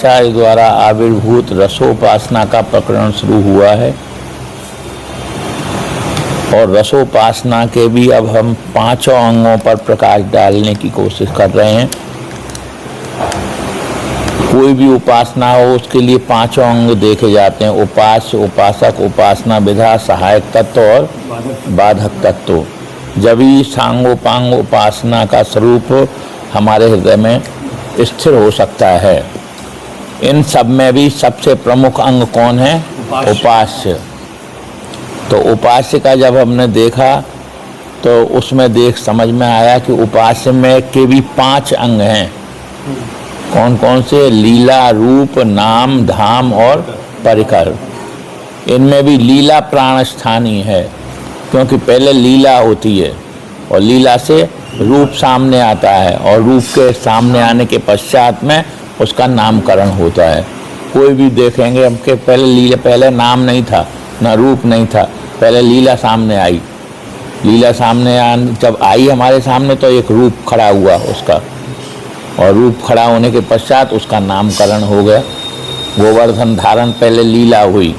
शंकराचार्य द्वारा आविर्भूत रसोपासना का प्रकरण शुरू हुआ है और रसोपासना के भी अब हम 5 अंगों पर प्रकाश डालने की कोशिश कर रहे हैं। कोई भी उपासना हो उसके लिए 5 अंग देखे जाते हैं: उपास्य, उपासक, उपासना विधा, सहायक तत्व और बाधक तत्व। जब ही सांगोपांग उपासना का स्वरूप हमारे हृदय में स्थिर हो सकता है। इन सब में भी सबसे प्रमुख अंग कौन है? उपास्य। तो उपास्य का जब हमने देखा तो उसमें समझ में आया कि उपास्य में के भी 5 अंग हैं। कौन कौन से? लीला, रूप, नाम, धाम और परिकर। इनमें भी लीला प्राण स्थानीय है, क्योंकि पहले लीला होती है और लीला से रूप सामने आता है और रूप के सामने आने के पश्चात में उसका नामकरण होता है। कोई भी देखेंगे हम के पहले नाम नहीं था, ना रूप नहीं था, पहले लीला सामने आई। लीला सामने जब आई हमारे सामने तो एक रूप खड़ा हुआ उसका, और रूप खड़ा होने के पश्चात उसका नामकरण हो गया। गोवर्धन धारण पहले लीला हुई,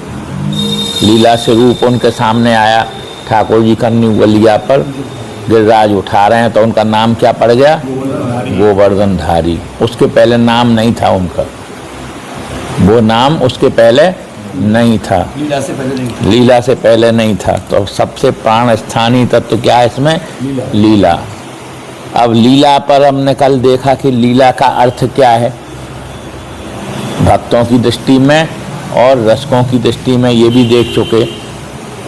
लीला से रूप उनके सामने आया। ठाकुर जी कन्नी गलिया पर गिरिराज उठा रहे हैं तो उनका नाम क्या पड़ गया? गोवर्धन धारी। उसके पहले नाम नहीं था उनका, वो नाम उसके पहले नहीं था, लीला से पहले नहीं था। तो सबसे प्राण स्थानीय तत्व क्या है इसमें? लीला। अब लीला पर हमने कल देखा कि लीला का अर्थ क्या है भक्तों की दृष्टि में और रसिकों की दृष्टि में, ये भी देख चुके।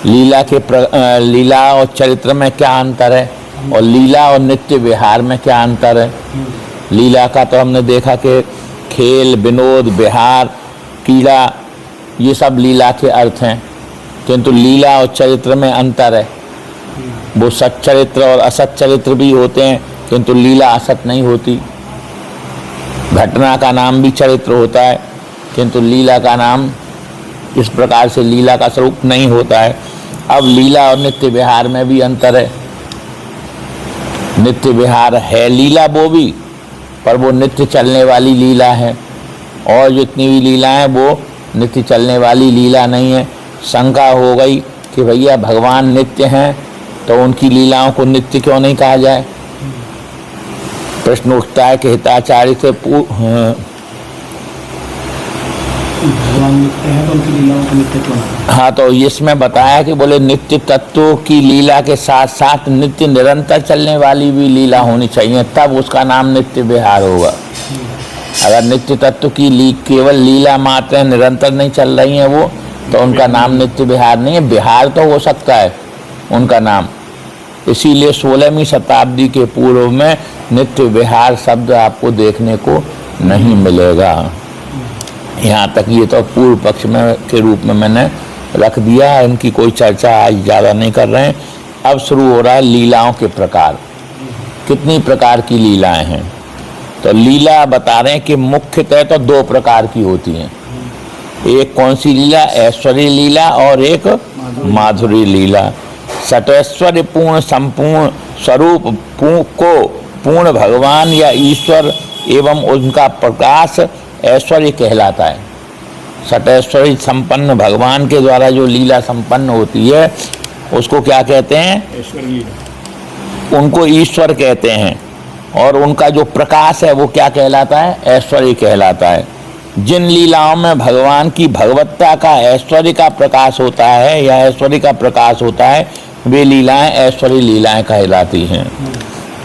लीला और चरित्र में क्या अंतर है और लीला और नित्य विहार में क्या अंतर है। लीला का तो हमने देखा कि खेल, विनोद, विहार, क्रीड़ा, ये सब लीला के अर्थ हैं, किंतु लीला और चरित्र में अंतर है। वो सच्चरित्र और असत चरित्र भी होते हैं, किंतु लीला असत नहीं होती। घटना का नाम भी चरित्र होता है, किंतु लीला का नाम इस प्रकार से लीला का स्वरूप नहीं होता है। अब लीला और नित्य विहार में भी अंतर है। नित्य विहार है लीला वो भी, पर वो नित्य चलने वाली लीला है, और जितनी भी लीला है वो नित्य चलने वाली लीला नहीं है। शंका हो गई कि भैया भगवान नित्य हैं तो उनकी लीलाओं को नित्य क्यों नहीं कहा जाए। प्रश्न उठता है कि हिताचार्य से भगवान नित्य है तो उनकी लीलाओं को नित्य क्यों? हाँ, तो इसमें बताया कि बोले नित्य तत्वों की लीला के साथ साथ नित्य निरंतर चलने वाली भी लीला होनी चाहिए, तब उसका नाम नित्य विहार होगा। अगर नित्य तत्व की केवल लीला मात्र निरंतर नहीं चल रही हैं वो, तो उनका नाम नित्य विहार नहीं है। विहार तो हो सकता है उनका नाम, इसीलिए 16वीं शताब्दी के पूर्व में नित्य विहार शब्द आपको देखने को नहीं मिलेगा। यहाँ तक ये तो पूर्व पक्ष में के रूप में मैंने रख दिया, इनकी कोई चर्चा आज ज़्यादा नहीं कर रहे हैं। अब शुरू हो रहा है लीलाओं के प्रकार। कितनी प्रकार की लीलाएं हैं? तो लीला बता रहे हैं कि मुख्यतः तो 2 प्रकार की होती हैं। एक कौन सी लीला? ऐश्वर्य लीला और एक माधुरी लीला। सटैश्वर्य पूर्ण संपूर्ण स्वरूप को पूर्ण भगवान या ईश्वर एवं उनका प्रकाश ऐश्वर्य कहलाता है। सटैश्वर्य संपन्न भगवान के द्वारा जो लीला संपन्न होती है उसको क्या कहते हैं? ऐश्वर्य लीला। उनको ईश्वर कहते हैं, और उनका जो प्रकाश है वो क्या कहलाता है? ऐश्वर्य कहलाता है। जिन लीलाओं में भगवान की भगवत्ता का ऐश्वर्य का प्रकाश होता है या ऐश्वर्य का प्रकाश होता है, वे लीलाएं ऐश्वर्य लीलाएं कहलाती हैं।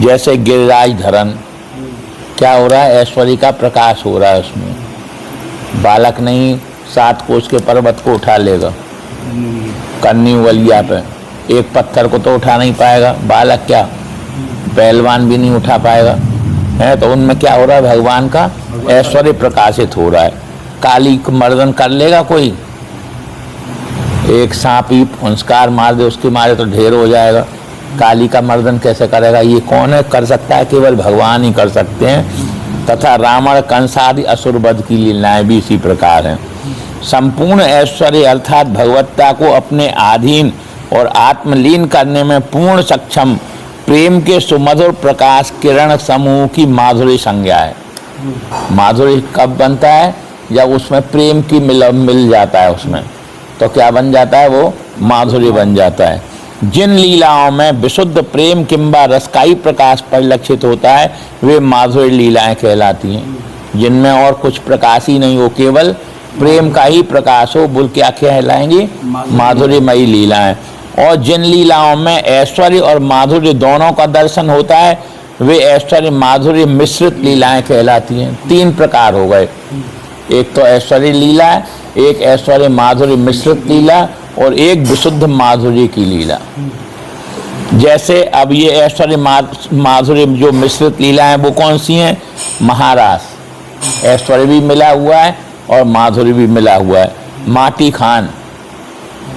जैसे गिरिराज धरण, क्या हो रहा है? ऐश्वर्य का प्रकाश हो रहा है उसमें। बालक नहीं 7 कोस के पर्वत को उठा लेगा कन्नी वलिया पे, एक पत्थर को तो उठा नहीं पाएगा बालक, क्या पहलवान भी नहीं उठा पाएगा है। तो उनमें क्या हो रहा है? भगवान का ऐश्वर्य प्रकाशित हो रहा है। काली मर्दन कर लेगा कोई? एक सांप ही फुंसकार मार दे उसके मारे तो ढेर हो जाएगा। काली का मर्दन कैसे करेगा? ये कौन है कर सकता है? केवल भगवान ही कर सकते हैं। तथा रावण कंसादि असुर वध की लीलाएं भी इसी प्रकार हैं। संपूर्ण ऐश्वर्य अर्थात भगवत्ता को अपने अधीन और आत्मलीन करने में पूर्ण सक्षम प्रेम के सुमधुर प्रकाश किरण समूह की माधुरी संज्ञा है। माधुरी कब बनता है? जब उसमें प्रेम की मिल जाता है उसमें, तो क्या बन जाता है? वो माधुर्य बन जाता है। जिन लीलाओं में विशुद्ध प्रेम किंबा रस का ही प्रकाश परिलक्षित होता है वे माधुर्य लीलाएं कहलाती हैं। जिनमें और कुछ प्रकाश ही नहीं हो, केवल प्रेम का ही प्रकाश हो, बोल क्या कहलाएंगी? माधुर्यमयी लीलाएं। और जिन लीलाओं में ऐश्वर्य और माधुर्य दोनों का दर्शन होता है वे ऐश्वर्य माधुर्य मिश्रित लीलाएं कहलाती हैं। 3 प्रकार हो गए, एक तो ऐश्वर्य लीला, एक ऐश्वर्य माधुर्य मिश्रित लीला और एक विशुद्ध माधुर्य की लीला। जैसे अब ये ऐश्वर्य माधुर्य जो मिश्रित लीला है वो कौन सी हैं? महारास, ऐश्वर्य भी मिला हुआ है और माधुर्य भी मिला हुआ है। माटी खान,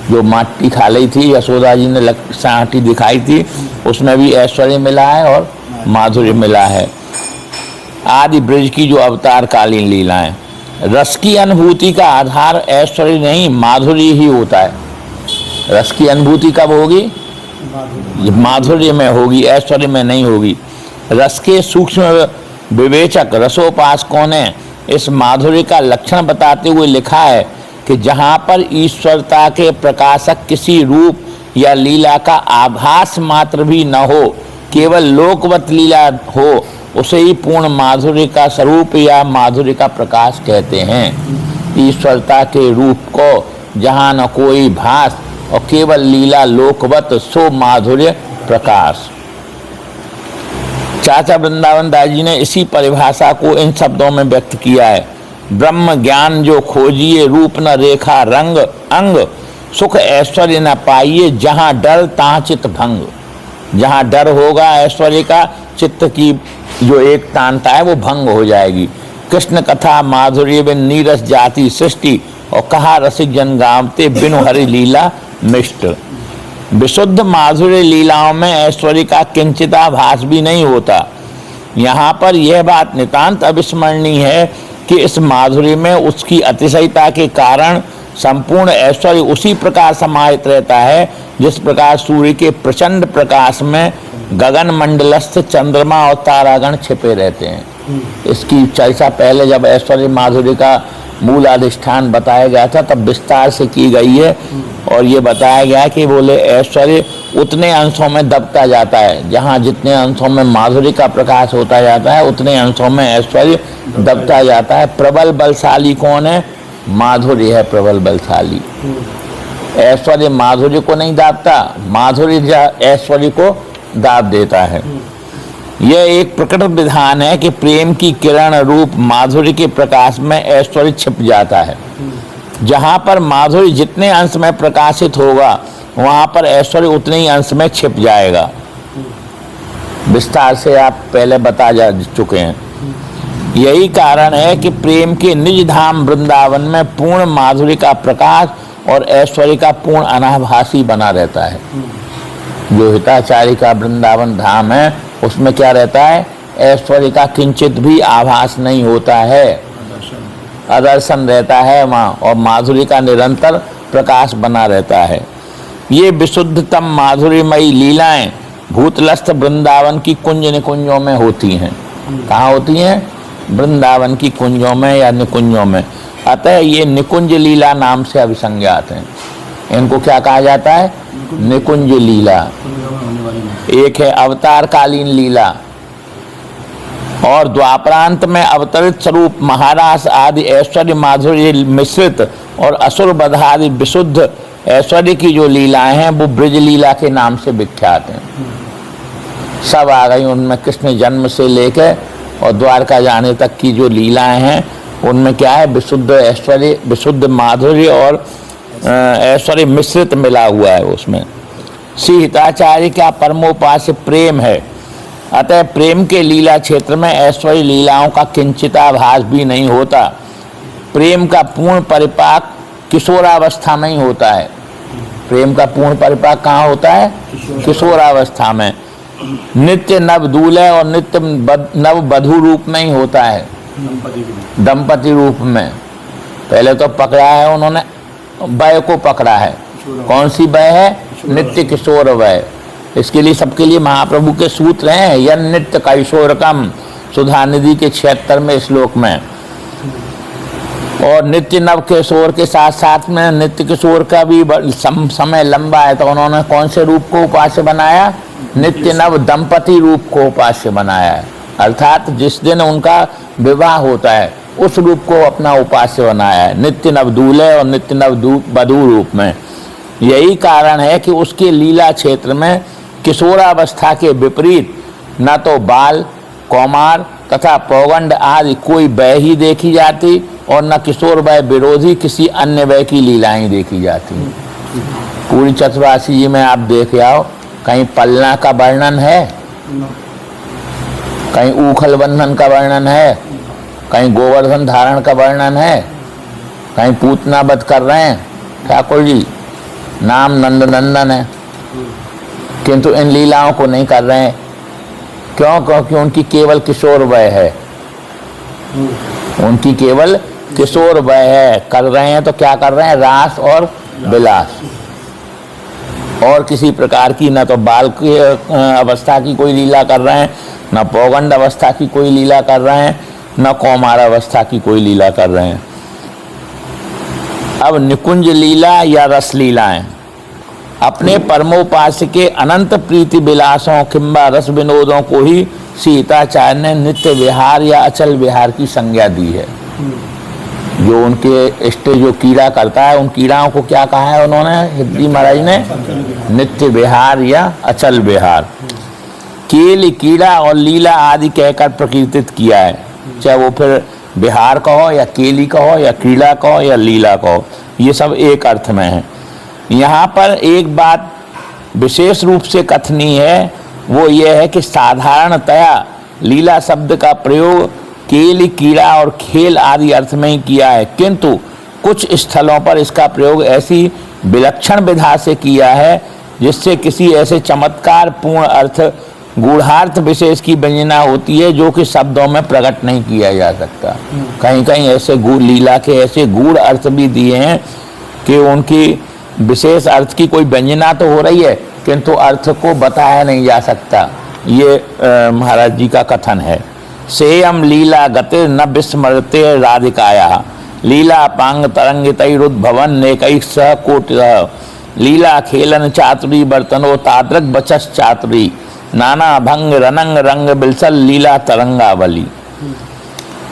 जो माटी खा ली थी यशोदा जी ने साटी दिखाई थी, उसमें भी ऐश्वर्य मिला है और माधुर्य मिला है। आदि ब्रज की जो अवतार कालीन लीलाएं, रस की अनुभूति का आधार ऐश्वर्य नहीं माधुर्य ही होता है। रस की अनुभूति कब होगी? माधुर्य में होगी, ऐश्वर्य में नहीं होगी। रस के सूक्ष्म विवेचक रसोपासकों ने इस माधुर्य का लक्षण बताते हुए लिखा है कि जहाँ पर ईश्वरता के प्रकाशक किसी रूप या लीला का आभास मात्र भी न हो, केवल लोकवत लीला हो, उसे ही पूर्ण माधुर्य का स्वरूप या माधुर्य का प्रकाश कहते हैं। ईश्वरता के रूप को जहाँ न कोई भास और केवल लीला लोकवत, सो माधुर्य प्रकाश। चाचा वृंदावन दास जी ने इसी परिभाषा को इन शब्दों में व्यक्त किया है। ब्रह्म ज्ञान जो खोजिए, रूप न रेखा रंग अंग, सुख ऐश्वर्य न पाइए, जहाँ डर तहाँ चित्त भंग। जहाँ डर होगा ऐश्वर्य का, चित्त की जो एक तानता है वो भंग हो जाएगी। कृष्ण कथा माधुर्य बिन नीरस जाति सृष्टि, और कहा रसिक जन गावते बिनु हरि लीला मिष्ट। विशुद्ध माधुर्य लीलाओं में ऐश्वर्य का किंचिताभास भी नहीं होता। यहाँ पर यह बात नितांत अविस्मरणीय है कि इस माधुर्य में उसकी अतिशयता के कारण संपूर्ण ऐश्वर्य उसी प्रकार समाहित रहता है जिस प्रकार सूर्य के प्रचंड प्रकाश में गगन मंडलस्थ चंद्रमा और तारागण छिपे रहते हैं। इसकी चर्चा पहले जब ऐश्वर्य माधुर्य का मूल अधिष्ठान बताया गया था तब विस्तार से की गई है, और ये बताया गया कि बोले ऐश्वर्य उतने अंशों में दबता जाता है, जहाँ जितने अंशों में माधुर्य का प्रकाश होता जाता है उतने अंशों में ऐश्वर्य दबता जाता है। प्रबल बलशाली कौन है? माधुर्य है प्रबल बलशाली। ऐश्वर्य माधुर्य को नहीं दाबता, माधुर्य ऐश्वर्य को दाब देता है। यह एक प्रकट विधान है कि प्रेम की किरण रूप माधुर्य के प्रकाश में ऐश्वर्य छिप जाता है। जहाँ पर माधुर्य जितने अंश में प्रकाशित होगा वहाँ पर ऐश्वर्य उतने ही अंश में छिप जाएगा। विस्तार से आप पहले बता जा चुके हैं। यही कारण है कि प्रेम के निज धाम वृंदावन में पूर्ण माधुर्य का प्रकाश और ऐश्वर्य का पूर्ण अनाभासी बना रहता है। जो हिताचार्य का वृंदावन धाम है उसमें क्या रहता है? ऐश्वर्य का किंचित भी आभास नहीं होता है, अदर्शन रहता है वहाँ, और माधुर्य का निरंतर प्रकाश बना रहता है। ये विशुद्धतम माधुर्यमयी लीलाएं भूतलस्थ वृंदावन की कुंज निकुंजों में होती हैं। कहाँ होती हैं? वृंदावन की कुंजों में या निकुंजों में। अतः ये निकुंज लीला नाम से अभिसंज्ञात हैं। इनको क्या कहा जाता है? निकुंज लीला। एक है अवतार कालीन लीला, और द्वापरांत में अवतरित स्वरूप महारास आदि ऐश्वर्य माधुर्य मिश्रित और असुर वध आदि विशुद्ध ऐश्वर्य की जो लीलाएं हैं वो ब्रज लीला के नाम से विख्यात हैं। सब आ गई उनमें। कृष्ण जन्म से लेकर और द्वारका जाने तक की जो लीलाएं हैं उनमें क्या है? विशुद्ध ऐश्वर्य, विशुद्ध माधुर्य और ऐश्वर्य मिश्रित मिला हुआ है उसमें। श्री हिताचार्य का परमोपास्य प्रेम है। अतः प्रेम के लीला क्षेत्र में ऐश्वर्य लीलाओं का किंचिताभास भी नहीं होता। प्रेम का पूर्ण परिपाक किशोरावस्था में ही होता है। प्रेम का पूर्ण परिपाक कहाँ होता है? किशोरावस्था में। नित्य नव दूल्हे और नित्य नव वधू रूप में ही होता है, दंपति रूप में। पहले तो पकड़ा है उन्होंने, वय को पकड़ा है। कौन सी वय है? नित्य किशोर वय। इसके लिए सबके लिए महाप्रभु के सूत्र हैं, यन नित्य किशोरकम, सुधा निधि के 76वें श्लोक में। और नित्य नव किशोर के साथ साथ में नित्य किशोर का भी समय लंबा है, तो उन्होंने कौन से रूप को उपास्य बनाया? नित्य नव दंपति रूप को उपास्य बनाया है, अर्थात जिस दिन उनका विवाह होता है उस रूप को अपना उपास्य बनाया है, नित्य नव दूल्हे और नित्य नव वधू रूप में। यही कारण है कि उसके लीला क्षेत्र में किशोरावस्था के विपरीत न तो बाल, कौमार तथा पौगंड आदि कोई वय ही देखी जाती और न किशोर वय विरोधी किसी अन्य वय की लीलाएं देखी जाती। पूरी चतुरासी जी में आप देख आओ, कहीं पलना का वर्णन है, कहीं ऊखल बंधन का वर्णन है, कहीं गोवर्धन धारण का वर्णन है, कहीं पूतना वध कर रहे हैं ठाकुर जी, नाम नंद नंदन है, किंतु इन लीलाओं को नहीं कर रहे हैं। क्यों? क्योंकि उनकी केवल किशोर वय है, उनकी केवल किशोर वय है। कर रहे हैं तो क्या कर रहे हैं? रास और विलास, और किसी प्रकार की न तो बाल की अवस्था की कोई लीला कर रहे हैं, न पौगंड अवस्था की कोई लीला कर रहे हैं, न कौमार अवस्था की कोई लीला कर रहे हैं। अब निकुंज लीला या रस लीलाएं अपने परमोपास्य के अनंत प्रीति विलासों किंबा रस विनोदों को ही सीताचार्य ने नित्य विहार या अचल विहार की संज्ञा दी है। जो उनके इष्ट जो कीड़ा करता है, उन कीड़ाओं को क्या कहा है उन्होंने, हिंदी महाराज ने? नित्य विहार या अचल विहार। केल, कीड़ा और लीला आदि कहकर प्रकीर्तित किया है, चाहे वो फिर विहार कहो या केली कहो या क्रीड़ा कहो या लीला कहो, ये सब एक अर्थ में है। यहाँ पर एक बात विशेष रूप से कथनी है, वो ये है कि साधारणतया लीला शब्द का प्रयोग केल, कीड़ा और खेल आदि अर्थ में ही किया है, किंतु कुछ स्थलों पर इसका प्रयोग ऐसी विलक्षण विधा से किया है जिससे किसी ऐसे चमत्कार पूर्ण अर्थ, गूढ़ार्थ विशेष की व्यंजना होती है जो कि शब्दों में प्रकट नहीं किया जा सकता। कहीं कहीं ऐसे लीला के ऐसे गूढ़ अर्थ भी दिए हैं कि उनकी विशेष अर्थ की कोई व्यंजना तो हो रही है किंतु अर्थ को बताया नहीं जा सकता। ये महाराज जी का कथन है। सेयम लीला गतिर न विस्मरते राधिकाया लीला पांग तरंगितैरुद्भवन नेकैः सह कोटिः लीला खेलन चातुरी बर्तनो तादृक बचस चातुरी नाना भंग रनंग रंग बिलसल लीला तरंगावली।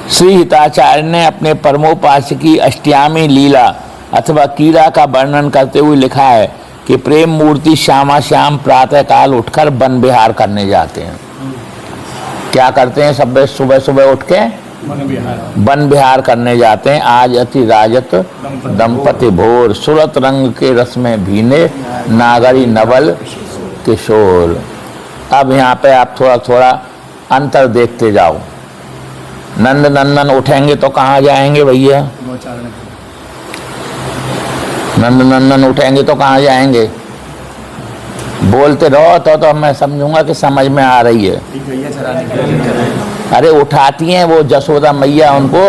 श्री हिताचार्य ने अपने परमोपास्य की अष्टयामी लीला अथवा कीड़ा का वर्णन करते हुए लिखा है कि प्रेम मूर्ति श्यामा श्याम प्रातः काल उठकर वन विहार करने जाते हैं। क्या करते हैं? सब सुबह सुबह उठ के वन विहार करने जाते हैं। आज अति राजत दंपति भोर सुरत रंग के रस में भीने नागरी नवल किशोर। अब यहाँ पे आप थोड़ा थोड़ा अंतर देखते जाओ। नंद नंदन उठेंगे तो कहाँ जाएंगे भैया? नंद नंदन उठेंगे तो कहाँ जाएंगे? बोलते रहो तो मैं समझूंगा कि समझ में आ रही है। अरे उठाती हैं वो जसोदा मैया उनको,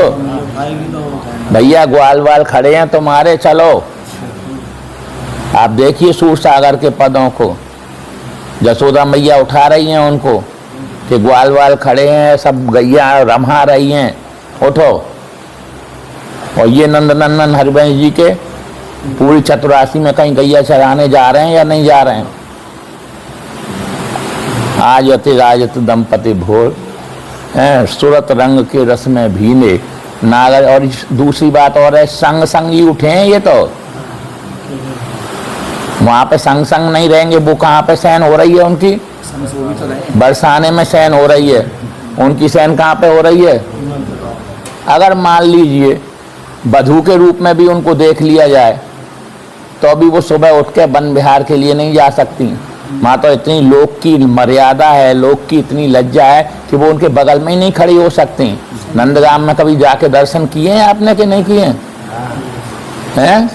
भैया ग्वाल वाल खड़े हैं तुम्हारे, चलो। आप देखिए सूर सागर के पदों को, जसोदा मैया उठा रही हैं उनको कि ग्वाल वाल खड़े हैं, सब गैया रमा रही हैं, उठो। और ये नंद नंदन हरिवंश जी के पूरी चतुरासी में कहीं गैया चराने जा रहे हैं या नहीं जा रहे हैं? आज अति राजत दंपति भोर हैं सूरत रंग के रस में भीने नागर। और दूसरी बात और है, संग संग ही उठे हैं ये तो। वहाँ पे संग संग नहीं रहेंगे, वो कहाँ पे सहन हो रही है उनकी? बरसाने में सहन हो रही है। उनकी सहन कहाँ पे हो रही है? अगर मान लीजिए वधू के रूप में भी उनको देख लिया जाए तो अभी वो सुबह उठ के वन विहार के लिए नहीं जा सकती। वहाँ तो इतनी लोक की मर्यादा है, लोक की इतनी लज्जा है कि वो उनके बगल में ही नहीं खड़ी हो सकती। नंदगाम में कभी जाके दर्शन किए हैं आपने कि नहीं किए हैं?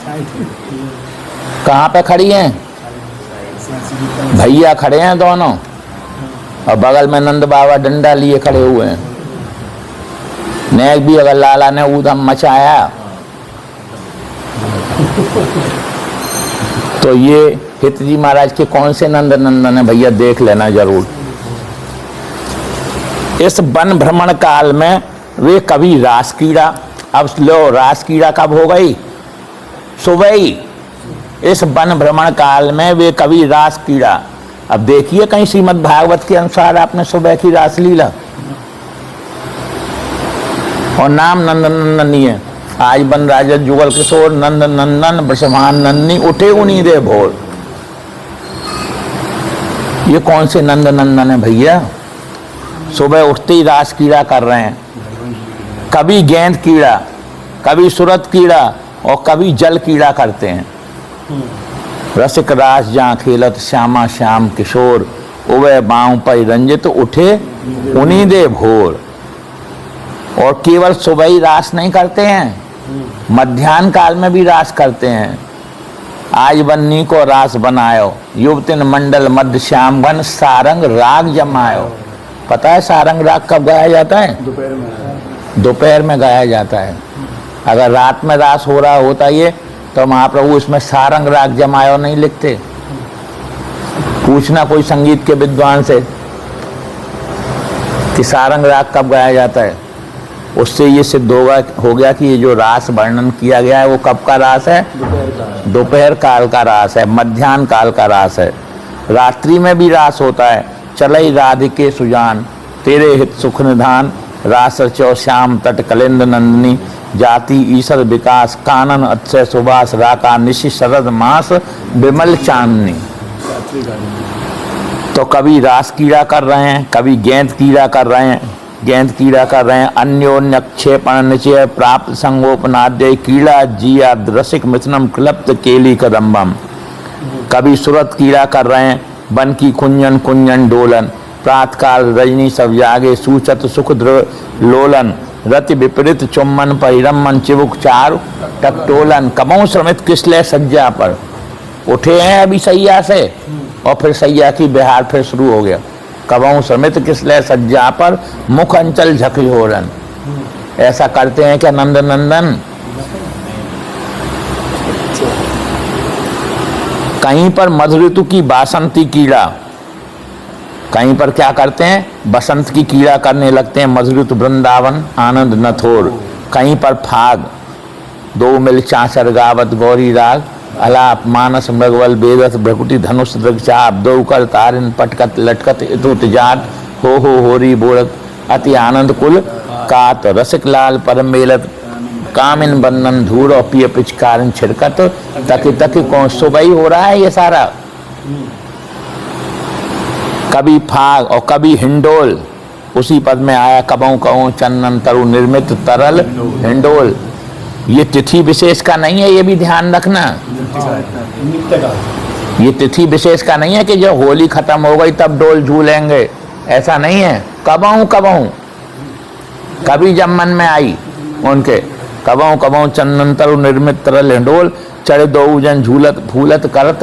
कहाँ पे खड़ी हैं? भैया खड़े हैं दोनों और बगल में नंद बाबा डंडा लिए खड़े हुए हैं। नेक भी अगर लाला ने ऊधम मचाया तो ये हित जी महाराज के कौन से नंद नंदन है भैया, देख लेना जरूर। इस वन भ्रमण काल में वे कभी रास कीड़ा अब लो रास क्रीड़ा कब हो गई? सुबह ही। इस वन भ्रमण काल में वे कभी रास क्रीड़ा। अब देखिए कहीं श्रीमद् भागवत के अनुसार आपने सुबह की रासलीला, और नाम नंद नंदनी है। आज बन राजा जुगल किशोर नंद नंदन वृषभान नंदनी उठे उन्हीं दे भोर। ये कौन से नंद नंदन है भैया? सुबह उठते ही रास क्रीड़ा कर रहे हैं। कभी गेंद कीड़ा, कभी सुरत कीड़ा और कभी जल कीड़ा करते हैं। रसिक रास जहाँ खेलत श्यामा श्याम किशोर, उवै बाँव पै रंजित उठे उन्हीं दे भोर। और केवल सुबह ही रास नहीं करते हैं, मध्याह्न काल में भी रास करते हैं। आज बन्नी को रास बनायो, युवतिन मंडल मध्य श्याम घन सारंग राग जमायो। पता है सारंग राग कब गाया जाता है? दोपहर में। दोपहर में गाया जाता है। अगर रात में रास हो रहा होता ये तो महाप्रभु इसमें सारंग राग जमायो नहीं लिखते। पूछना कोई संगीत के विद्वान से कि सारंग राग कब गाया जाता है। उससे ये सिद्ध हो गया कि ये जो रास वर्णन किया गया है वो कब का रास है? दोपहर काल का रास है, मध्याह्न काल का रास है। रात्रि में भी रास होता है। चलई राधिके सुजान तेरे हित सुख निधान, रास रचो श्याम तट कलिंद नंदनी, जाति ईश्वर विकास कानन अक्षय सुभाष, राका निशि शरद मास विमल चांदनी। तो कभी रास कीड़ा कर रहे हैं, कभी गेंद कीड़ा कर रहे हैं, अन्योन्य क्षेपण निचय प्राप्त संगोपनाद्य क्रीड़ा जिया रसिक मिथुनम क्लप्त केली कदम्बम। कभी सुरत कीड़ा कर रहे हैं, बन की कुंजन कुंजन डोलन, प्रातकाल रजनी सब जागे सूचत सुख लोलन, रति विपरीत चुम्बन परिरमन चिबुक चारु टकटोलन। कबों श्रमित किसले सज्जा पर, उठे हैं अभी सैया से और फिर सैया की बिहार फिर शुरू हो गया। कबों श्रमित किसले सज्जा पर मुख अंचल झकझोरन। ऐसा करते हैं क्या नंद नंदन? कहीं पर मधु ऋतु की बासंती कीड़ा, कहीं पर क्या करते हैं? बसंत की कीड़ा करने लगते हैं। मधु ऋतु वृंदावन आनंद नथोर। कहीं पर फाग, दो मिल चांचर गावत गौरी राग, अलाप मानस मृगवल बेदस भ्रकुटी धनुष दृगचाप, दो कर तारिन पटकत लटकत इतुत जाट, हो होरी बोलत अति आनंद कुल कात, रसिक लाल परम मेलत कामिन बंधन धूर और पिय पिचकारिन छिड़कत, तकी तकी कौन सुबह ही हो रहा है ये सारा। कभी फाग और कभी हिंडोल, उसी पद में आया कबों कबों चंदन तरु निर्मित तरल हिंडोल। ये तिथि विशेष का नहीं है, ये भी ध्यान रखना। ये तिथि विशेष का नहीं है कि जब होली खत्म हो गई तब डोल झूलेंगे, ऐसा नहीं है। कबों कबों, कभी जब मन में आई उनके, कबों कबों चंदन तरु निर्मित तरल हिंडोल, चढ़ दो जन झूलत फूलत करत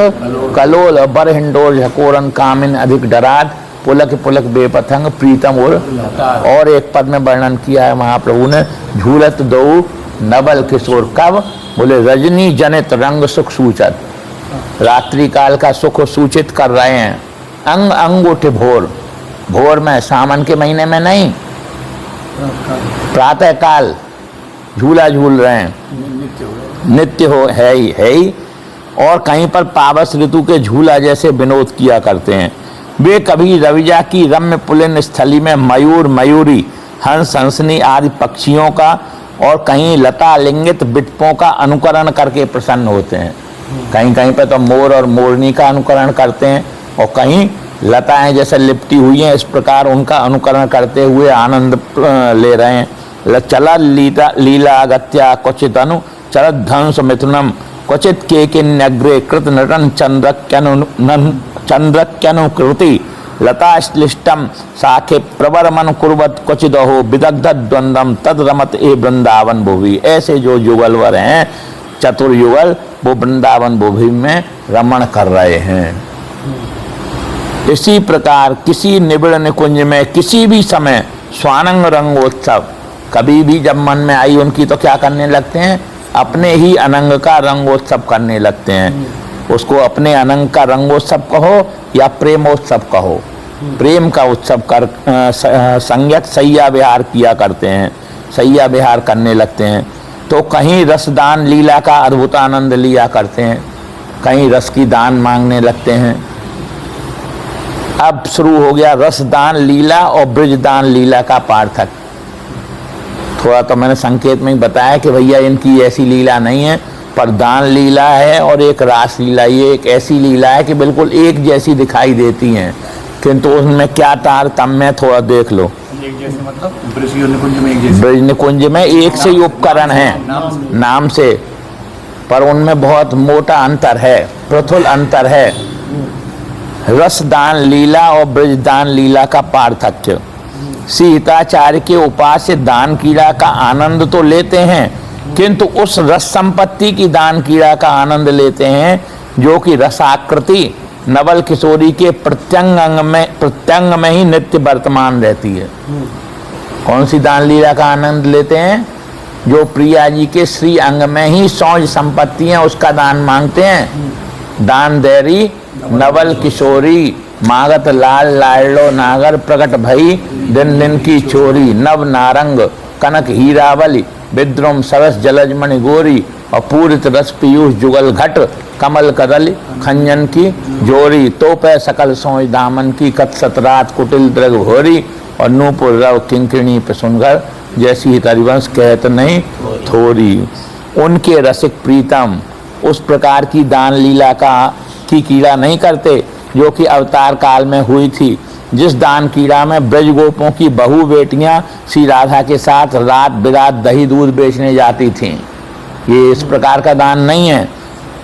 कलोल, बर हिंडोल झकोरन कामिन अधिक डरात, पुलक पुलक बेपथंग प्रीतम और एक पद में वर्णन किया है महाप्रभु ने, झूलत दो नबल किशोर। कब? बोले रजनी जनित रंग सुख सूचत, रात्रि काल का सुख सूचित कर रहे हैं। अंग अंग उठे भोर, भोर में सावन के महीने में नहीं, प्रातः काल झूला झूल रहे हैं, नित्य हो है ही। और कहीं पर पावस ऋतु के झूला जैसे विनोद किया करते हैं। वे कभी रविजा की रम्य पुलिन स्थली में मयूर मयूरी हंस हंसनी आदि पक्षियों का और कहीं लता लिंगित बिटपों का अनुकरण करके प्रसन्न होते हैं। कहीं कहीं पर तो मोर और मोरनी का अनुकरण करते हैं और कहीं लताएं जैसे लिपटी हुई हैं इस प्रकार उनका अनुकरण करते हुए आनंद ले रहे हैं। चला लीला गत्या क्वचित अनु चरत धनुष मिथुनम क्वचित केकिन्यग्रे कृत नटन चंद्रक्यनुकृति लताश्लिष्टम साखे प्रवरमन कुर्वत क्वचिदहो विदग्ध द्वंद्वम तद रमत ए वृंदावन भुवि। ऐसे जो युगलवर हैं चतुर्युगल, वो वृंदावन भुवि में रमण कर रहे हैं। इसी प्रकार किसी निबिड़ निकुंज में किसी भी समय स्वानंग रंगोत्सव, कभी भी जब मन में आई उनकी तो क्या करने लगते हैं? अपने ही अनंग का रंगोत्सव करने लगते हैं। उसको अपने अनंग का रंगोत्सव कहो या प्रेमोत्सव कहो, प्रेम का उत्सव कर संयत सैया विहार किया करते हैं, सैया विहार करने लगते हैं। तो कहीं रसदान लीला का अद्भुत आनंद लिया करते हैं, कहीं रस की दान मांगने लगते हैं। अब शुरू हो गया रसदान लीला और ब्रजदान लीला का पार्थक्य। थोड़ा तो मैंने संकेत में ही बताया कि भैया इनकी ऐसी लीला नहीं है, पर दान लीला है और एक रास लीला। ये एक ऐसी लीला है कि बिल्कुल एक जैसी दिखाई देती हैं, किंतु उनमें क्या तारतम्य है थोड़ा देख लो। एक जैसे मतलब ब्रज और निकुंज में एक जैसे, ब्रज निकुंज में एक से ही उपकरण है नाम से, पर उनमें बहुत मोटा अंतर है, प्रथुल अंतर है। रसदान लीला और ब्रजदान लीला का पार्थक्य। सीताचार्य के उपास्य दान क्रीड़ा का आनंद तो लेते हैं, किंतु उस रस संपत्ति की दान क्रीड़ा का आनंद लेते हैं जो कि रसाकृति नवल किशोरी के प्रत्यंग में ही नित्य वर्तमान रहती है। कौन सी दान लीला का आनंद लेते हैं? जो प्रिया जी के श्री अंग में ही सौज संपत्ति है उसका दान मांगते हैं। दान देरी नवल किशोरी मागत लाल लाडलो नागर प्रकट भई दिन दिन की चोरी नव नारंग कनक हीरावली विद्रुम सरस जलजमणि गोरी और पूरित रस पीयूष जुगल घट कमल कदल खंजन की जोरी तो पै सकल सोच दामन की कत सतरात कुटिल द्रग भोरी और नूपुर रव किंकिणी पे सुनकर जैसी ही हरिवंश कहत नहीं थोड़ी। उनके रसिक प्रीतम उस प्रकार की दान लीला की कीड़ा नहीं करते जो कि अवतार काल में हुई थी, जिस दान कीड़ा में ब्रज गोपों की बहु बेटियां श्री राधा के साथ रात बिरात दही दूध बेचने जाती थीं। ये इस प्रकार का दान नहीं है।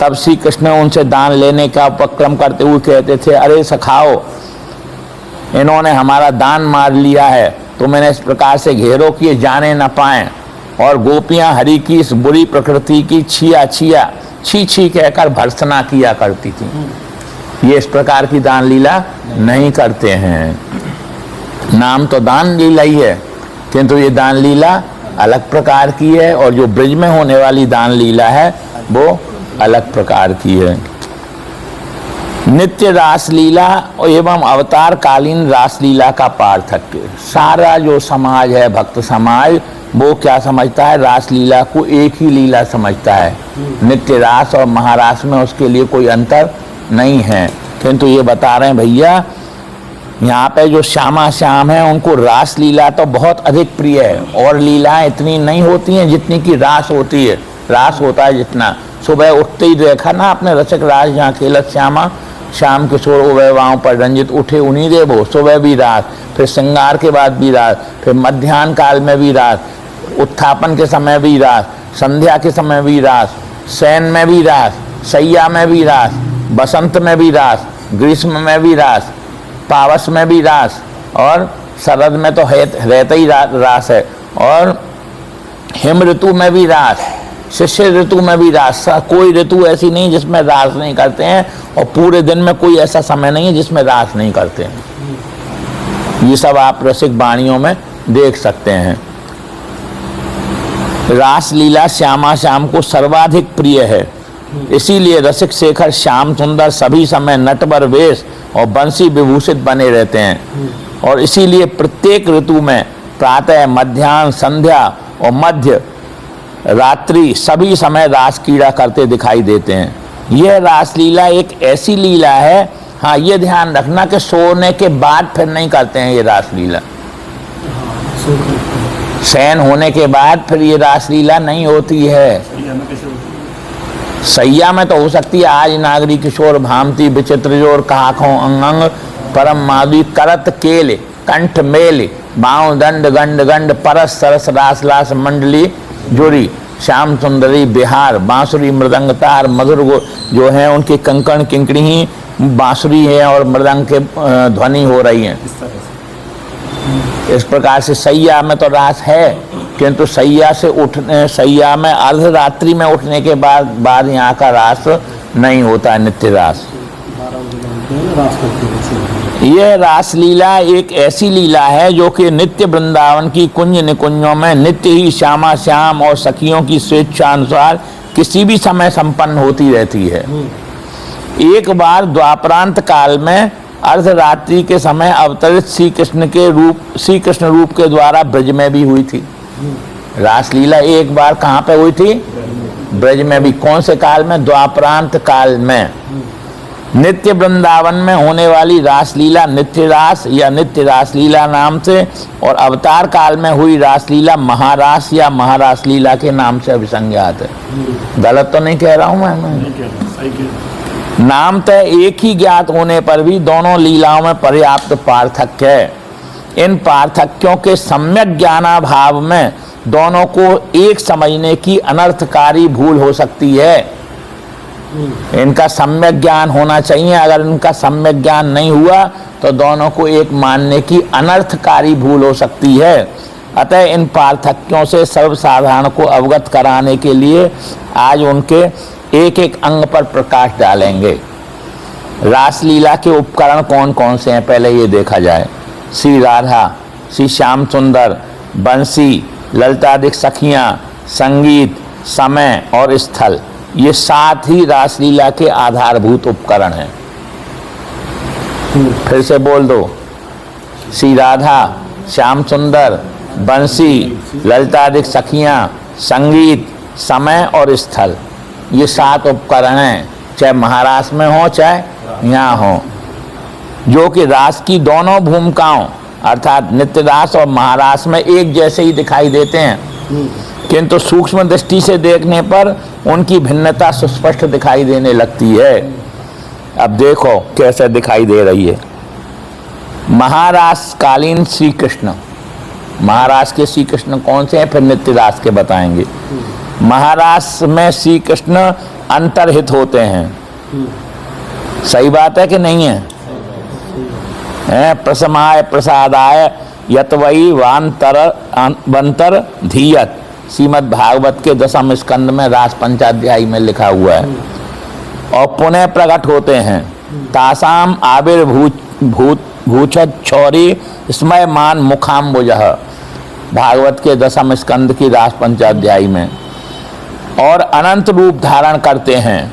तब श्री कृष्ण उनसे दान लेने का उपक्रम करते हुए कहते थे, अरे सखाओ, इन्होंने हमारा दान मार लिया है, तो मैंने इस प्रकार से घेरो किए जाने न पाए। और गोपियां हरि की इस बुरी प्रकृति की छिया छिया छी छी कहकर भर्त्सना किया करती थी। ये इस प्रकार की दान लीला नहीं करते हैं। नाम तो दान लीला ही है, किंतु ये दान लीला अलग प्रकार की है, और जो ब्रज में होने वाली दान लीला है वो अलग प्रकार की है। नित्य रासलीला एवं अवतार कालीन रासलीला का पार्थक्य। सारा जो समाज है, भक्त समाज, वो क्या समझता है? रासलीला को एक ही लीला समझता है। नित्य रास और महारास में उसके लिए कोई अंतर नहीं है। किंतु ये बता रहे हैं भैया, यहाँ पे जो श्यामा श्याम है उनको रास लीला तो बहुत अधिक प्रिय है, और लीलाएं इतनी नहीं होती हैं जितनी की रास होती है। रास होता है जितना, सुबह उठते ही देखा ना आपने रसिक रास जहाँ खेलत श्यामा, शाम किशोर वैवाओं पर रंजित उठे उन्हीं दे वो। सुबह भी रात, फिर श्रृंगार के बाद भी रात, फिर मध्याह्न काल में भी रात, उत्थापन के समय भी रात, संध्या के समय भी रात, शयन में भी रात, सैया में भी रात, बसंत में भी रात, ग्रीष्म में भी रात, पावस में भी रास, और शरद में तो रहता ही रास है, और हिम ऋतु में भी रास, शिशिर ऋतु में भी रास। कोई ऋतु ऐसी नहीं जिसमें रास नहीं करते हैं, और पूरे दिन में कोई ऐसा समय नहीं है जिसमें रास नहीं करते हैं। ये सब आप रसिक वाणियों में देख सकते हैं। रास लीला श्यामा श्याम को सर्वाधिक प्रिय है, इसीलिए रसिक शेखर श्याम सुंदर सभी समय नटवर वेश और बंसी विभूषित बने रहते हैं, और इसीलिए प्रत्येक ऋतु में प्रातः, मध्याह्न, संध्या और मध्य रात्रि सभी समय रास क्रीड़ा करते दिखाई देते हैं। यह रास लीला एक ऐसी लीला है, हाँ ये ध्यान रखना कि सोने के बाद फिर नहीं करते हैं ये रास लीला। शयन होने के बाद फिर ये रास लीला नहीं होती है। सैया में तो हो सकती है, आज नागरी किशोर भामती विचित्र जोर कहाखों अंग परम माधुरी करत केल कंठ मेल बाँव दंड गंड गंड परस सरस रास लास मंडली जोरी श्याम सुंदरी बिहार बांसुरी मृदंग तार मधुर जो हैं उनके कंकण किंकड़ी ही बांसुरी है और मृदंग के ध्वनि हो रही हैं। इस प्रकार से सैया में तो रास है, किंतु सैया में अर्धरात्रि में उठने के बाद यहाँ का रास नहीं होता है, नित्य रास। यह रास लीला एक ऐसी लीला है जो कि नित्य वृंदावन की कुंज निकुंजों में नित्य ही श्यामा श्याम और सखियों की स्वेच्छानुसार किसी भी समय संपन्न होती रहती है। एक बार द्वापरांत काल में अर्धरात्रि के समय अवतरित श्री कृष्ण रूप के द्वारा ब्रज में भी हुई थी। रासलीला एक बार कहाँ पे हुई थी? ब्रज में भी। कौन से काल में? द्वापरांत काल में। नित्य वृंदावन में होने वाली रासलीला नित्य रास या नित्य रासलीला नाम से, और अवतार काल में हुई रासलीला महारास या महारासलीला के नाम से अभिसंज्ञात है। गलत तो नहीं कह रहा हूं मैं? नाम तो एक ही ज्ञात होने पर भी दोनों लीलाओं में पर्याप्त पार्थक्य है। इन पार्थक्यों के सम्यक ज्ञानाभाव में दोनों को एक समझने की अनर्थकारी भूल हो सकती है। इनका सम्यक ज्ञान होना चाहिए। अगर इनका सम्यक ज्ञान नहीं हुआ तो दोनों को एक मानने की अनर्थकारी भूल हो सकती है। अतः इन पार्थक्यों से सर्वसाधारण को अवगत कराने के लिए आज उनके एक एक अंग पर प्रकाश डालेंगे। रासलीला के उपकरण कौन कौन से हैं पहले ये देखा जाए। श्री राधा, श्री श्याम सुंदर, बंसी, ललितादिक सखियाँ, संगीत, समय और स्थल, ये 7 ही रासलीला के आधारभूत उपकरण हैं। फिर से बोल दो। श्री राधा, श्याम सुंदर, बंसी, ललितादिक सखियाँ, संगीत, समय और स्थल, ये 7 उपकरण हैं, चाहे महारास में हो चाहे यहाँ हो, जो कि रास की दोनों भूमिकाओं अर्थात नित्य रास और महारास में एक जैसे ही दिखाई देते हैं, किंतु सूक्ष्म दृष्टि से देखने पर उनकी भिन्नता सुस्पष्ट दिखाई देने लगती है। अब देखो कैसे दिखाई दे रही है। महारास कालीन श्री कृष्ण, महारास के श्री कृष्ण कौन से हैं फिर नित्य रास के बताएंगे। महारास में श्री कृष्ण अंतर्हित होते हैं, सही बात है कि नहीं है? प्रसमाय प्रसादाय यतवई वांतर धीयत, श्रीमद् भागवत के 10वें स्कंद में रास पंचाध्यायी में लिखा हुआ है। और पुनः प्रकट होते हैं तासाम आविर्भूत छौरी स्मयमान मुखाम्बुजः, भागवत के 10वें स्कंद की रास पंचाध्यायी में। और अनंत रूप धारण करते हैं।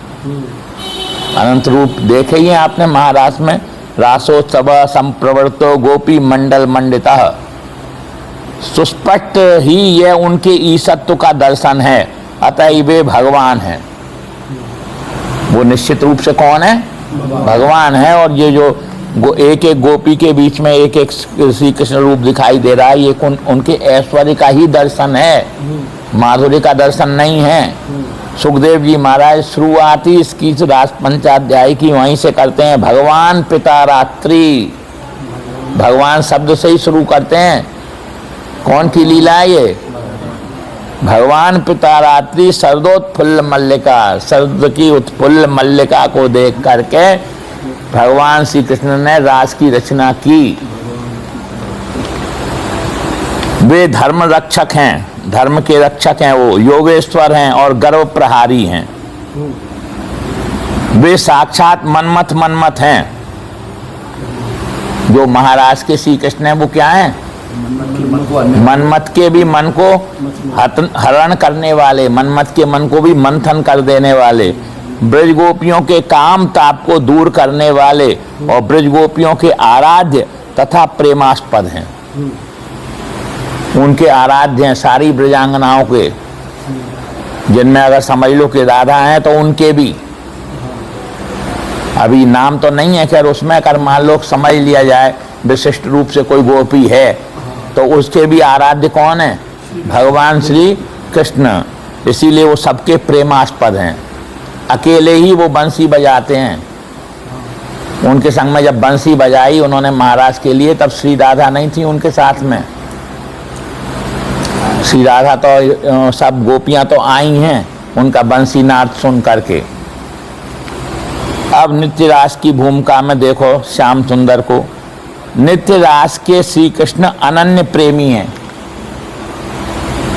अनंत रूप देखे ही आपने महारास में। रासोत्सव संप्रवर्तो गोपी मंडल मंडितः, सुस्पष्ट ही यह उनके ईसत्व का दर्शन है, अतः वे भगवान हैं। वो निश्चित रूप से कौन है? भगवान है। और ये जो एक एक गोपी के बीच में एक एक श्री कृष्ण रूप दिखाई दे रहा है, ये उनके ऐश्वर्य का ही दर्शन है, माधुर्य का दर्शन नहीं है। सुखदेव जी महाराज शुरुआत ही इसकी रास पंचाध्यायी की वहीं से करते हैं। भगवान पिता रात्रि, भगवान शब्द से ही शुरू करते हैं। कौन की लीला है ये? भगवान पिता रात्रि शरदोत्फुल्ल मल्लिका, शरद की उत्फुल्ल मल्लिका को देख करके भगवान श्री कृष्ण ने रास की रचना की। वे धर्म रक्षक हैं, धर्म के रक्षक हैं, वो योगेश्वर हैं और गर्व प्रहारी हैं। वे साक्षात मन्मथ हैं। जो महाराज के श्री कृष्ण हैं वो क्या हैं? मन्मथ के भी मन को हरण करने वाले, मन्मथ के मन को भी मंथन कर देने वाले, ब्रज गोपियों के काम ताप को दूर करने वाले और ब्रज गोपियों के आराध्य तथा प्रेमास्पद हैं। उनके आराध्य हैं सारी ब्रजांगनाओं के, जिनमें अगर समझ लो कि राधा हैं तो उनके भी। अभी नाम तो नहीं है, खैर उसमें अगर मान लो समझ लिया जाए विशिष्ट रूप से कोई गोपी है तो उसके भी आराध्य कौन है? भगवान श्री कृष्ण। इसीलिए वो सबके प्रेमास्पद हैं। अकेले ही वो बंसी बजाते हैं। उनके संग में जब बंसी बजाई उन्होंने महाराज के लिए, तब श्री राधा नहीं थी उनके साथ में। श्री राधा तो सब गोपियां तो आई हैं उनका बंसी नाद सुन करके। अब नित्य रास की भूमिका में देखो श्याम सुंदर को। नित्य रास के श्री कृष्ण अनन्य प्रेमी हैं।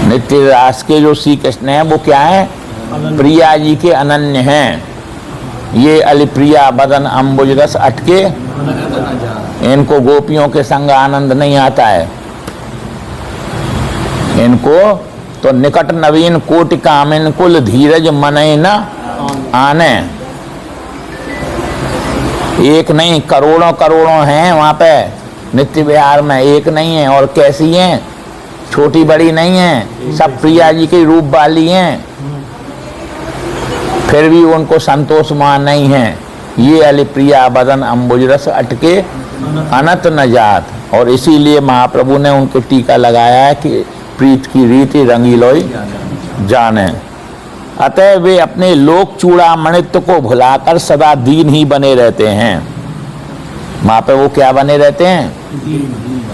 नित्य रास के जो श्री कृष्ण हैं वो क्या है? प्रिया जी के अनन्य हैं। ये अलिप्रिया बदन अम्बुज रस अटके, इनको गोपियों के संग आनंद नहीं आता है। इनको तो निकट नवीन कोटि कामिन कुल धीरज मनय न आने। एक नहीं करोड़ों करोड़ों हैं वहाँ पे नित्य विहार में, एक नहीं है। और कैसी हैं? छोटी बड़ी नहीं है, सब प्रिया जी के रूप वाली हैं, फिर भी उनको संतोष मान नहीं है। ये अली प्रिया बदन अम्बुजरस अटके अनंत न जात। और इसीलिए महाप्रभु ने उनके टीका लगाया है कि प्रीत की रीति रंगीलोई जाने। अतः वे अपने लोक चूड़ामणित्व को भुलाकर सदा दीन ही बने रहते हैं। वहाँ पे वो क्या बने रहते हैं?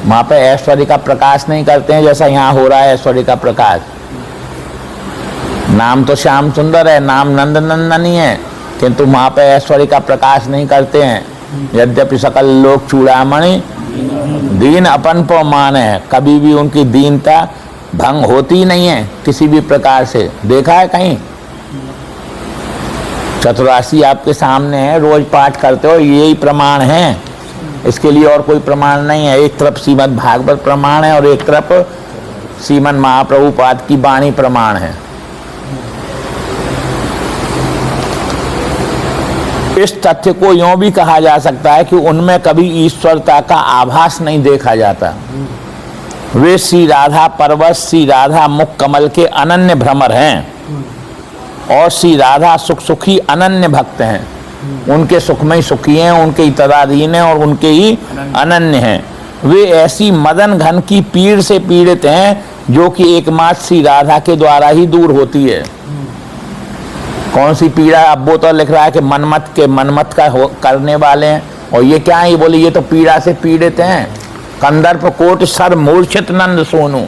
वहाँ पे ऐश्वर्य का प्रकाश नहीं करते हैं, जैसा यहाँ हो रहा है ऐश्वर्य का प्रकाश। नाम तो श्याम सुंदर है, नाम नंद नंदनी है, किंतु वहाँ पे ऐश्वर्य का प्रकाश नहीं करते हैं। यद्यपि सकल लोक चूड़ामणि दीन अपन को मान है, कभी भी उनकी दीनता भंग होती नहीं है किसी भी प्रकार से। देखा है कहीं? चतुरासी आपके सामने है, रोज पाठ करते हो, यही प्रमाण है। इसके लिए और कोई प्रमाण नहीं है। एक तरफ श्रीमद् भागवत प्रमाण है और एक तरफ श्रीमद् महाप्रभुपाद की वाणी प्रमाण है। इस तथ्य को यूं भी कहा जा सकता है कि उनमें कभी ईश्वरता का आभास नहीं देखा जाता। वे श्री राधा पर्वत, श्री राधा मुख कमल के अनन्य भ्रमर हैं और श्री राधा सुख सुखी अनन्य भक्त हैं। उनके सुख में ही सुखी हैं, उनके ही तदाधीन हैं और उनके ही अनन्य हैं। वे ऐसी मदन घन की पीड़ से पीड़ित हैं जो कि एकमात्र श्री राधा के द्वारा ही दूर होती है। कौन सी पीड़ा? अब वो तो लिख रहा है कि मनमत का करने वाले हैं, और ये क्या है? ये बोले ये तो पीड़ा से पीड़ित हैं। कंदर्प कोट सर मूर्छित नंद सोनू।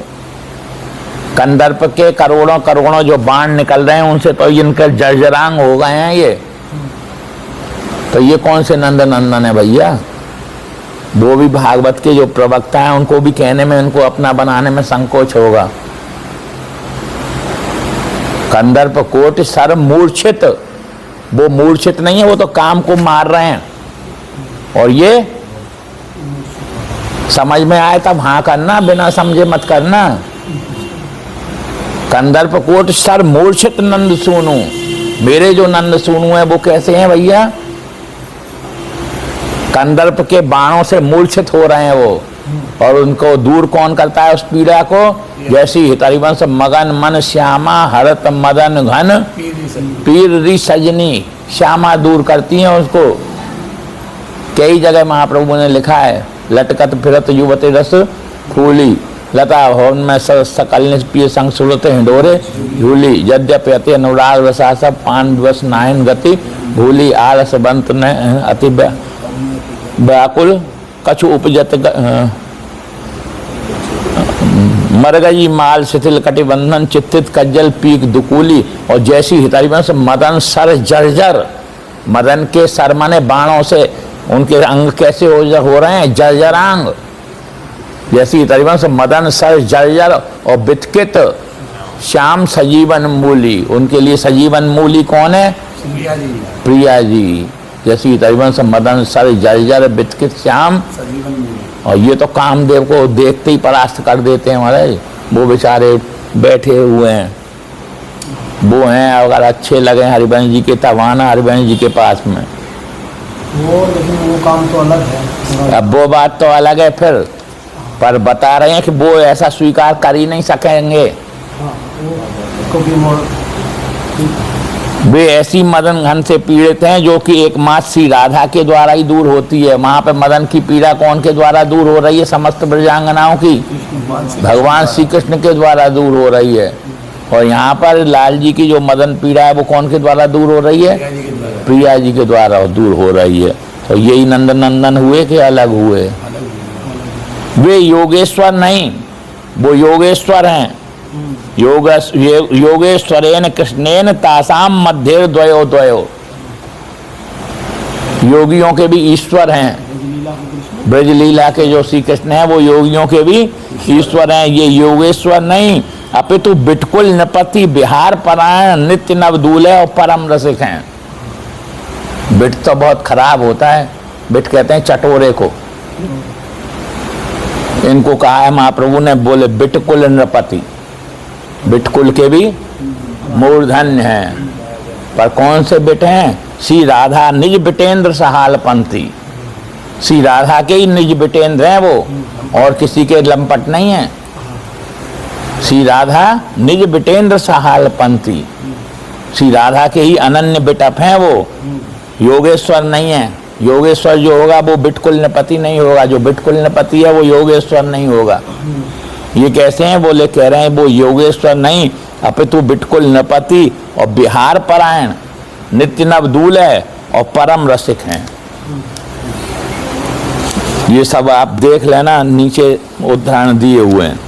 कंदर्प के करोड़ों करोड़ों जो बाण निकल रहे हैं उनसे तो इनके जर्जरांग हो गए हैं ये। तो ये कौन से नंद नंदन है भैया? वो भी भागवत के जो प्रवक्ता हैं उनको भी कहने में, उनको अपना बनाने में संकोच होगा। कंदर्प कोट सर मूर्छित, वो मूर्छित नहीं है, वो तो काम को मार रहे हैं। और ये समझ में आए तब हाँ करना, बिना समझे मत करना। कंदर्प कोट सर मूर्छित नंद सोनू। मेरे जो नंद सोनू है वो कैसे हैं भैया? कंदर्प के बाणों से मूर्छित हो रहे हैं वो। और उनको दूर कौन करता है उस पीड़ा को? जैसी हितरिवंश मगन मन श्यामा हरत मदन घन पीर री सजनी। श्यामा दूर करती हैं उसको। कई जगह महाप्रभु ने लिखा है, लटकत फिरत युवती रस फूली लता होन में सकल पिय संग सुरत हिंडोरे झूली। यद्यपि अति अनुराग रसा सब पान दिवस नायन गति भूली। आलस बंत न अति व्याकुल कछु उपजत मरगई माल शिथिल कटिबंधन चित्तित कज्जल पीक दुकूली। और जैसी हितरिवंश मदन सर जर्जर। मदन के सर माने बाणों से उनके अंग कैसे हो रहे हैं? जर्जरांग। जैसी हितरिवंश मदन सर जर्जर और बितकित श्याम सजीवन मूली। उनके लिए सजीवन मूली कौन है? प्रिया जी। जैसी हितरिवंश मदन सर जर्जर बितकित श्याम। और ये तो कामदेव को देखते ही परास्त कर देते हैं महाराज। वो बेचारे बैठे हुए हैं, वो हैं। अगर अच्छे लगे हरिवंश जी के तब आना हरिवंश जी के पास में। लेकिन वो काम तो अलग है। अब वो बात तो अलग है फिर, पर बता रहे हैं कि वो ऐसा स्वीकार कर ही नहीं सकेंगे। वे ऐसी मदन घन से पीड़ित हैं जो कि एकमात्र श्री राधा के द्वारा ही दूर होती है। वहाँ पे मदन की पीड़ा कौन के द्वारा दूर हो रही है? समस्त ब्रजांगनाओं की भगवान श्री कृष्ण के द्वारा दूर हो रही है। और यहाँ पर लाल जी की जो मदन पीड़ा है वो कौन के द्वारा दूर हो रही है? प्रिया जी के द्वारा दूर हो रही है। तो यही नंद नंदन हुए कि अलग हुए? वे योगेश्वर नहीं, वो योगेश्वर हैं। योगेश्वरेन कृष्णेन तासाम मध्य द्वयो द्वयो। योगियों के भी ईश्वर हैं। ब्रजलीला के जो श्री कृष्ण हैं वो योगियों के भी ईश्वर हैं। ये योगेश्वर नहीं, अपितु बिटकुल नपति बिहार परायण नित्य नवदूल्हे और परम रसिक हैं। बिट तो बहुत खराब होता है, बिट कहते हैं चटोरे को। इनको कहा है महाप्रभु ने, बोले बिटकुल नृपति। बिटकुल के भी मूर्धन्य हैं। पर कौन से बिट हैं? श्री राधा निज बिटेंद्र सहाल पंथी। श्री राधा के ही निज बिटेंद्र हैं वो, और किसी के लंपट नहीं हैं। श्री राधा निज बिटेंद्र सहाल पंथी, श्री राधा के ही अनन्य बिटप हैं वो, योगेश्वर नहीं है। योगेश्वर जो होगा वो बिटकुल्यपति नहीं होगा, जो बिटकुल्यपति है वो योगेश्वर नहीं होगा। ये कैसे हैं? बोले कह रहे हैं वो योगेश्वर नहीं अपितु बिटकुल्यपति और बिहार परायण, नित्य नवदूल है और परम रसिक हैं। ये सब आप देख लेना, नीचे उदाहरण दिए हुए हैं।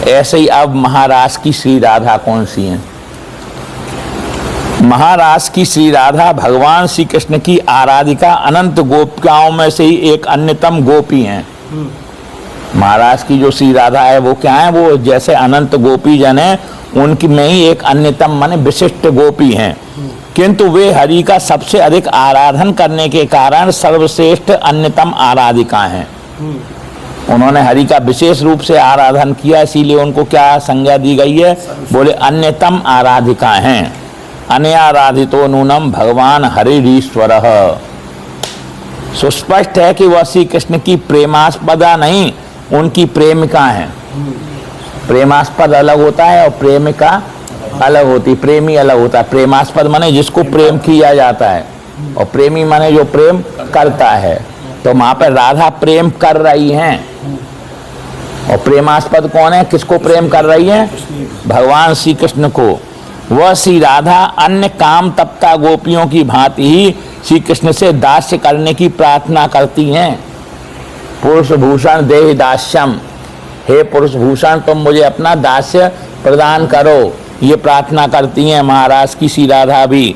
ऐसे ही अब महाराष्ट्र की श्री राधा कौन सी हैं? महाराष्ट्र की श्री राधा भगवान श्री कृष्ण की आराधिका अनंत गोपिकाओं में से ही एक अन्यतम गोपी हैं। महाराष्ट्र की जो श्री राधा है वो क्या है? वो जैसे अनंत गोपी जन है उनकी में ही एक अन्यतम माने विशिष्ट गोपी हैं, किंतु वे हरि का सबसे अधिक आराधन करने के कारण सर्वश्रेष्ठ अन्यतम आराधिका हैं। उन्होंने हरि का विशेष रूप से आराधन किया, इसीलिए उनको क्या संज्ञा दी गई है? बोले अन्यतम आराधिका हैं। अनयाराधितो नूनम भगवान हरिरीश्वर। सुस्पष्ट है कि वह श्री कृष्ण की प्रेमास्पदा नहीं, उनकी प्रेमिका है। प्रेमास्पद अलग होता है और प्रेमिका अलग होती, प्रेमी अलग होता है। प्रेमास्पद माने जिसको प्रेम किया जाता है और प्रेमी माने जो प्रेम करता है। तो वहां पर राधा प्रेम कर रही हैं और प्रेमास्पद कौन है? किसको प्रेम कर रही है? भगवान श्री कृष्ण को। वह श्री राधा अन्य काम तप्ता गोपियों की भांति ही श्री कृष्ण से दास्य करने की प्रार्थना करती हैं। पुरुष भूषण देहि दास्यम, हे पुरुष भूषण तुम मुझे अपना दास्य प्रदान करो, ये प्रार्थना करती हैं महाराज की श्री राधा भी।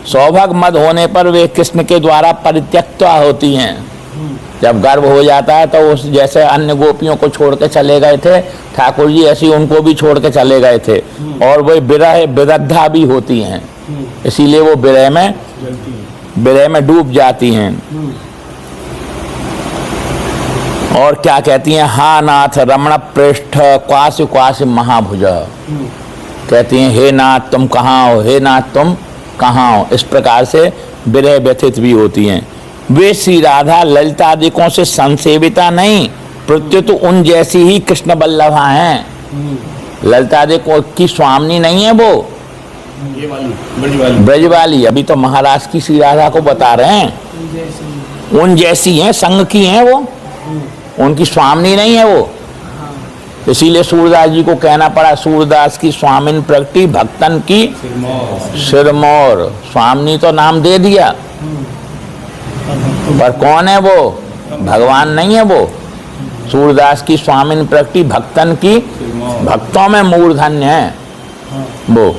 सौभाग्य मद होने पर वे कृष्ण के द्वारा परित्यक्ता होती हैं। जब गर्भ हो जाता है तो उस जैसे अन्य गोपियों को छोड़ के चले गए थे ठाकुर जी, ऐसी उनको भी छोड़ के चले गए थे और वे विरह विदग्धा भी होती हैं, इसीलिए वो विरह में डूब जाती हैं। और क्या कहती हैं? हा नाथ रमण पृष्ठ क्वास क्वास महाभुज, कहती हैं हे नाथ तुम कहाँ हो, हे नाथ तुम कहाँ हो। इस प्रकार से विरह व्यथित भी होती हैं। वे श्री राधा ललितादिकों से संसेविता नहीं, प्रत्युत उन जैसी ही कृष्ण बल्लभा हैं। ललितादिकों की स्वामिनी नहीं है वो, ये वाली ब्रजवाली। अभी तो महाराष्ट्र की श्री राधा को बता रहे हैं, उन जैसी हैं, संग की हैं वो, उनकी स्वामिनी नहीं है वो। इसीलिए सूरदास जी को कहना पड़ा, सूरदास की स्वामिन प्रगति भक्तन की सिरमौर। स्वामिनी तो नाम दे दिया पर कौन है वो? भगवान नहीं है वो। सूरदास की स्वामिन प्रगति भक्तन की, भक्तों में मूर्धन्य है वो।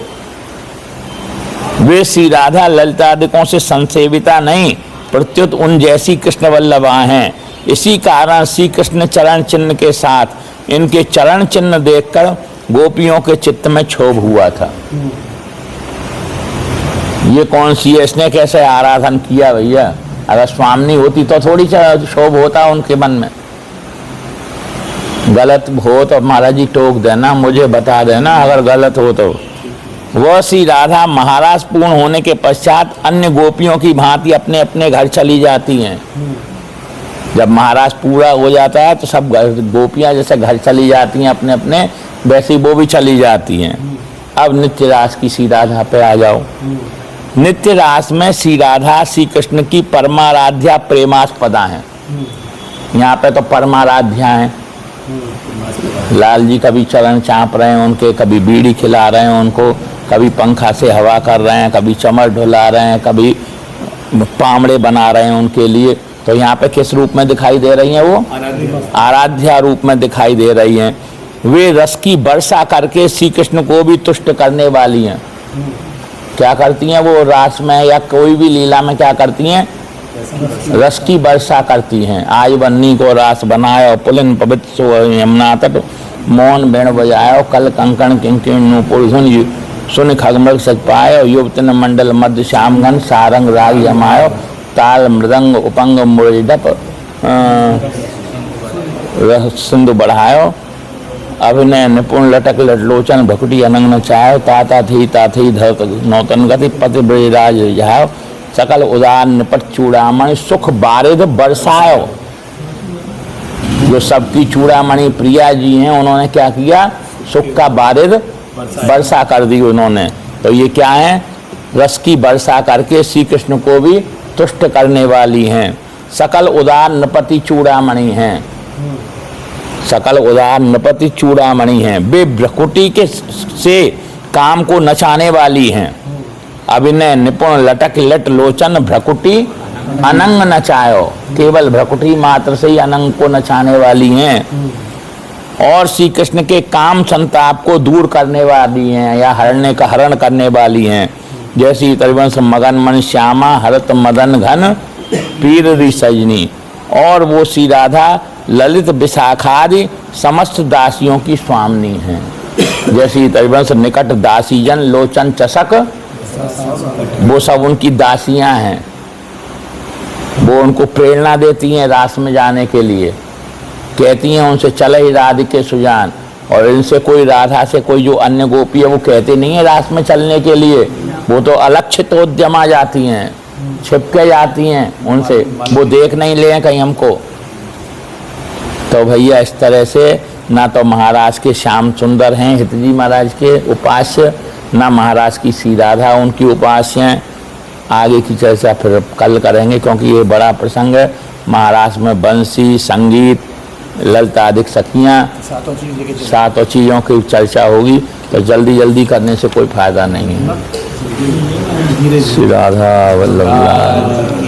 वे श्री राधा ललितादिकों से संसेविता नहीं, प्रत्युत उन जैसी कृष्ण वल्लभा हैं। इसी कारण श्री कृष्ण चरण चिन्ह के साथ इनके चरण चिन्ह देखकर गोपियों के चित्त में क्षोभ हुआ था। ये कौन सी है? इसने कैसे आराधन किया भैया? अगर स्वामिनी होती तो थोड़ी क्षोभ होता उनके मन में। गलत हो तो महाराज जी टोक देना, मुझे बता देना अगर गलत हो तो। वह श्री राधा महाराज पूर्ण होने के पश्चात अन्य गोपियों की भांति अपने अपने घर चली जाती हैं। जब महाराज पूरा हो जाता है तो सब गोपियां जैसे घर चली जाती हैं अपने अपने, वैसे वो भी चली जाती हैं। अब नित्य रास की श्री राधा पे आ जाओ। नित्य रास में श्री राधा श्री कृष्ण की परमाराध्या प्रेमास्पदा हैं। यहाँ पे तो परमाराध्या हैं। लाल जी कभी चरण चाँप रहे हैं उनके, कभी बीड़ी खिला रहे हैं उनको, कभी पंखा से हवा कर रहे हैं, कभी चमर ढुला रहे हैं, कभी पामड़े बना रहे हैं उनके लिए। तो यहाँ पे किस रूप में दिखाई दे रही हैं? वो आराध्या रूप में दिखाई दे रही हैं। वे रस की वर्षा करके श्री कृष्ण को भी तुष्ट करने वाली हैं। क्या करती हैं वो? रास में या कोई भी लीला में क्या करती हैं? रस की वर्षा करती हैं। आज बन्नी को रास बनायो, पुलिन पवित्र यमुना तट, मौन बेण बजायो, कल कंकण किंकिण नूपुर धुन सुन खगमृग सज पायो, युवतन मंडल मध्य श्यामगन सारंग राग जमायो, ताल मृदंग उपंग मुरजडप सिंधु बढ़ायो, अभिनय निपुण लटक लटलोचन भकुटी अनंग नचायो, ताता थी धक नौतन गति पति ब्रजराज रिझायो, सकल उदार निपट चूड़ामणि सुख बारिद बरसायो। जो सबकी चूड़ामणि प्रिया जी हैं, उन्होंने क्या किया, सुख का बारिद वर्षा कर दी उन्होंने। तो ये क्या है, रस की वर्षा करके श्री कृष्ण को भी तुष्ट करने वाली हैं। सकल उदार नृपति चूड़ामणि हैं, सकल उदार नृपति चूड़ामणि हैं। वे भ्रकुटी के से काम को नचाने वाली हैं। अभिनय निपुण लटक लट लोचन भ्रकुटी अनंग नचायो, केवल भ्रकुटी मात्र से ही अनंग को नचाने वाली हैं। और श्री कृष्ण के काम संताप को दूर करने वाली हैं या हरण करने वाली हैं। जैसी त्रिवंश मगन मन श्यामा हरत मदन घन पीर री सजनी। और वो श्री राधा ललित विशाखादि समस्त दासियों की स्वामिनी हैं। जैसी त्रिवंश निकट दासी जन लोचन चषक, वो सब उनकी दासियां हैं। वो उनको प्रेरणा देती हैं रास में जाने के लिए, कहती हैं उनसे चले ही राधिके सुजान। और इनसे कोई, राधा से कोई जो अन्य गोपी है वो कहते नहीं है रास में चलने के लिए, वो तो अलक्षित उद्यमा जाती हैं, छिप के जाती हैं उनसे, वो देख नहीं ले कहीं हमको। तो भैया इस तरह से ना तो महाराज के श्याम सुंदर हैं हितजी महाराज के उपास्य, ना महाराज की श्री राधा उनकी उपास्य हैं। आगे की चर्चा फिर कल करेंगे, क्योंकि ये बड़ा प्रसंग है। महाराज में बंसी, संगीत, ललितादिक सखियाँ, सातों चीज़ों की चर्चा होगी। तो जल्दी जल्दी करने से कोई फायदा नहीं है। श्री राधा वल्लभ।